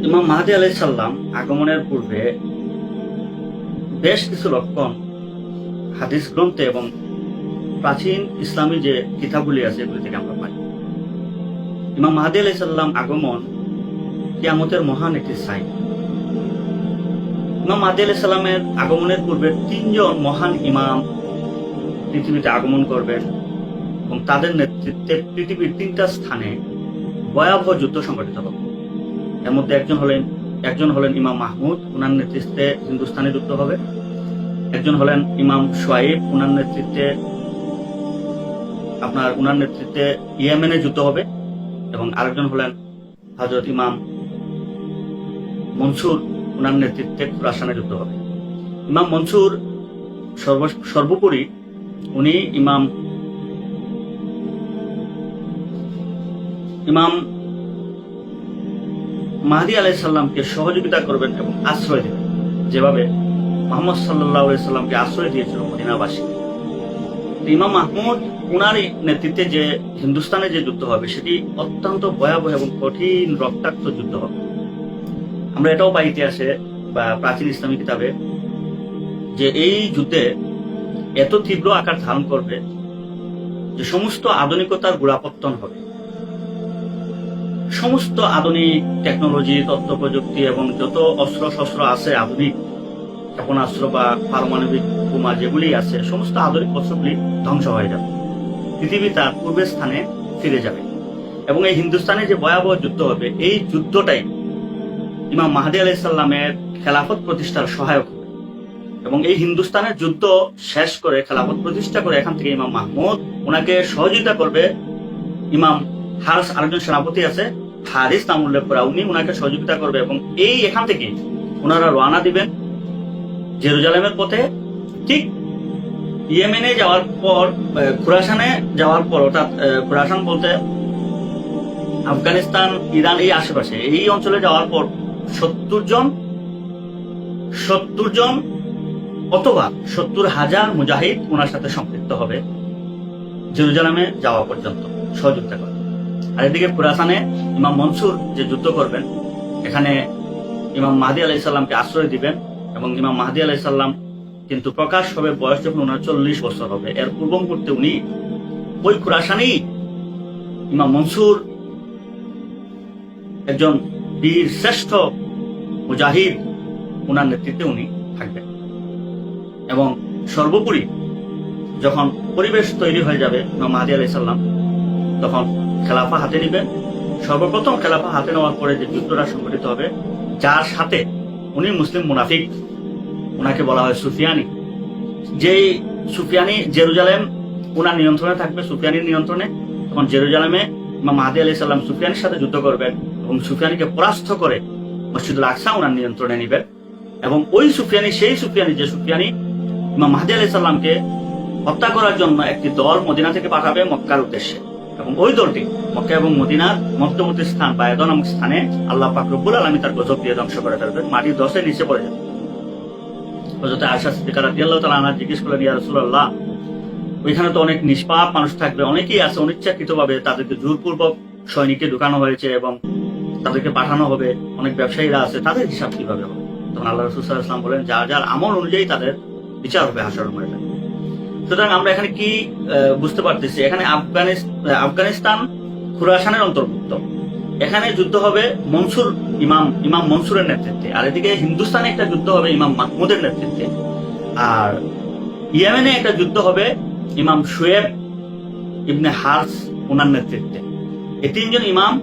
ইমাম মাহদী আলাইহিস সালাম আগমনের পূর্বে বেশ কিছু লক্ষণ হাদিস গ্রন্থে এবং প্রাচীন ইসলামী যে কিতাবগুলি আছে এগুলি থেকে আমরা পাই। ইমাম মাহদী আলাইহিস সালাম আগমন কিয়ামতের মহান একটি সাইন। ইমাম মাহদী আলাইহিস সালামের আগমনের পূর্বে তিনজন মহান ইমাম পৃথিবীতে আগমন করবেন এবং তাদের নেতৃত্বে পৃথিবীর তিনটা স্থানে ভয়াবহ যুদ্ধ সংঘটিত হবে। এর মধ্যে একজন হলেন ইমাম মাহমুদ, উনার নেতৃত্বে হিন্দুস্তানে যুদ্ধ হবে। একজন হলেন ইমাম সোয়াইব, উনার নেতৃত্বে ইয়েমেনে যুদ্ধ হবে। এবং আরেকজন হলেন হযরত ইমাম মনসুর, উনার নেতৃত্বে খুরাসানে যুদ্ধ হবে। ইমাম মনসুর সর্বোপরি উনি ইমাম মাহদী আলাইহিস সালামকে সহযোগিতা করবেন এবং আশ্রয় দেবেন, যেভাবে মুহাম্মদ সাল্লাল্লাহু আলাইহি সাল্লামকে আশ্রয় দিয়েছিল মদিনাবাসী। ইমাম মাহমুদ উনার নেতৃত্বে যে হিন্দুস্তানে যে যুদ্ধ হবে সেটি অত্যন্ত ভয়াবহ এবং কঠিন রক্তাক্ত যুদ্ধ হবে। আমরা এটাও পাই ইতিহাসে বা প্রাচীন ইসলামী কিতাবে যে এই যুদ্ধে এত তীব্র আকার ধারণ করবে যে সমস্ত আধুনিকতার গোড়াপত্তন হবে। সমস্ত আধুনিক টেকনোলজি, তথ্য প্রযুক্তি এবং যত অস্ত্র শস্ত্র আছে, আধুনিক ক্ষেপণাস্ত্র বা পারমাণবিক বোমা যেগুলি আছে, সমস্ত আধুনিক অস্ত্রগুলি ধ্বংস হয়ে যাবে। পৃথিবী তার পূর্বের স্থানে ফিরে যাবে এবং এই হিন্দুস্তানে যে ভয়াবহ যুদ্ধ হবে, এই যুদ্ধটাই ইমাম মাহদী আলাইহিস সালামের খেলাফত প্রতিষ্ঠার সহায়ক হবে। এবং এই হিন্দুস্তানের যুদ্ধ শেষ করে খেলাফত প্রতিষ্ঠা করে এখান থেকে ইমাম মাহমুদ ওনাকে সহযোগিতা করবে। ইমাম হারিস, আরেকজন সেনাপতি আছে হারিস নাম উল্লেখ করা, উনি ওনাকে সহযোগিতা করবে এবং এখান থেকে ওনারা রওনা দিবেন জেরুজালেমের পথে। ঠিক ইয়েমেনে যাওয়ার পর, খুরাসানে যাওয়ার পর, অর্থাৎ খুরাসান বলতে আফগানিস্তান, ইরান এই আশেপাশে এই অঞ্চলে যাওয়ার পর 70 জন অথবা 70,000 মুজাহিদ ওনার সাথে সম্পৃক্ত হবে জেরুজালেমে যাওয়া পর্যন্ত সহযোগিতা করে। আর এদিকে খুরাসানে ইমাম মনসুর যে যুদ্ধ করবেন, এখানে ইমাম মাহদী আলাইহিস সালামকে আশ্রয় দিবেন এবং ইমাম মাহদী আলাইহিস সালাম কিন্তু প্রকাশ হবে বয়স যখন ওনার 40 বছর হবে। এর পূর্ব মুহূর্তে উনি ওই খুরাসানেই ইমাম মনসুর একজন বীর শ্রেষ্ঠ মুজাহিদ, ওনার নেতৃত্বে উনি থাকবেন। এবং সর্বোপরি যখন পরিবেশ তৈরি হয়ে যাবে ইমাম মাহদী আলাইহিস সালাম তখন খেলাফা হাতে নিবেন। সর্বপ্রথম খেলাফা হাতে নেওয়ার পরে যে যুদ্ধটা সংঘটিত হবে, যার সাথে উনি মুসলিম মুনাফিক, ওনাকে বলা হয় সুফিয়ানি। যেই সুফিয়ানি জেরুজালেম ওনার নিয়ন্ত্রণে থাকবে, সুফিয়ানির নিয়ন্ত্রণে, তখন জেরুজালেমে ইমাম মাহদী আলাইহিস সালাম সুফিয়ানির সাথে যুদ্ধ করবেন এবং সুফিয়ানিকে পরাস্ত করে মসজিদুল আকসা ওনার নিয়ন্ত্রণে নিবেন। এবং ওই সুফিয়ানি, সেই সুফিয়ানি যে সুফিয়ানি ইমাম মাহদী আলাইহিস সালামকে হত্যা করার জন্য একটি দল মদিনা থেকে পাঠাবে মক্কার উদ্দেশ্যে, এবং ওই দলটি মক্কা এবং মদিনার মধ্যবর্তী স্থান বায়দা নামক স্থানে আল্লাহ পাক রব্বুল আলামিন তার গজব দিয়ে ধ্বংস করে ফেলবেন, মাটির ধসে নিচে পড়ে যাবে। হযরত আয়েশা সিদ্দিকা রাদিয়াল্লাহু তাআলা আনহা জিজ্ঞেস করলেন, ইয়া রাসূলুল্লাহ, ওইখানে তো অনেক নিষ্পাপ মানুষ থাকবে, অনেকেই আছে অনিচ্ছাকৃতভাবে তাদেরকে জোরপূর্বক সৈনিকে ঢুকানো হয়েছে এবং তাদেরকে পাঠানো হবে, অনেক ব্যবসায়ীরা আছে, তাদের হিসাব কিভাবে হবে? তখন আল্লাহ রাসূল সাল্লাল্লাহু আলাইহি ওয়াসাল্লাম বলেন, যার যার আমল অনুযায়ী তাদের বিচার হবে হাশরের ময়দানে। সুতরাং আমরা এখানে কি বুঝতে পারতেছি, এখানে আফগানিস্তান খুরাসানের অন্তর্ভুক্ত। এখানে যুদ্ধ হবে ইমাম মনসুরের নেতৃত্বে, আর এদিকে হিন্দুস্তানে একটা যুদ্ধ হবে ইমাম মাহমুদের নেতৃত্বে, আর ইয়েমেনে একটা যুদ্ধ হবে ইমাম শুয়েব ইবনে হারিস ওনার নেতৃত্বে। এই তিনজন ইমাম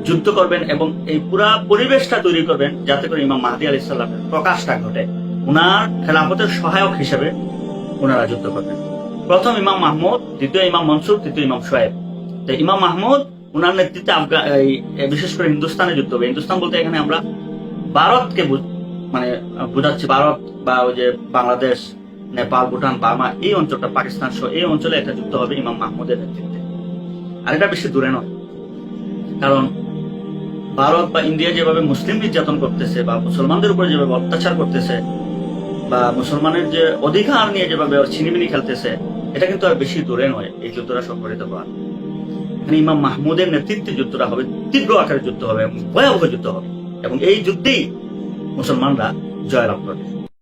যুদ্ধ করবেন এবং এই পুরা পরিবেশটা তৈরি করবেন যাতে করে ইমাম মাহদী আলাইহিস সালামের প্রকাশটা ঘটে। ওনার খেলাফতের সহায়ক হিসেবে ওনারা যুদ্ধ করবেন। প্রথম ইমাম মাহমুদ, দ্বিতীয় ইমাম মনসুর, তৃতীয় ইমাম শুয়েব। তো ইমাম মাহমুদ ওনার নেতৃত্বে বিশেষ করে হিন্দুস্তানে যুদ্ধ হবে। হিন্দুস্তান বলতে এখানে আমরা ভারতকে বোঝাচ্ছি, ভারত বা ওই যে বাংলাদেশ, নেপাল, ভুটান, বার্মা এই অঞ্চলটা, পাকিস্তান সহ এই অঞ্চলে একটা যুদ্ধ হবে ইমাম মাহমুদের নেতৃত্বে। আর এটা বেশি দূরে নয়, কারণ ভারত বা ইন্ডিয়া যেভাবে মুসলিম নির্যাতন করতেছে বা মুসলমানদের উপরে যেভাবে অত্যাচার করতেছে বা মুসলমানের যে অধিকার নিয়ে যেভাবে ছিনিমিনি খেলতেছে, এটা কিন্তু আর বেশি দূরে নয় এই যুদ্ধটা সংঘটিত হওয়ার। এখানে ইমাম মাহমুদের নেতৃত্বে যুদ্ধটা হবে, তীব্র আকারের যুদ্ধ হবে এবং ভয়াবহ যুদ্ধ হবে। এবং এই যুদ্ধেই মুসলমানরা জয়লাভ করে।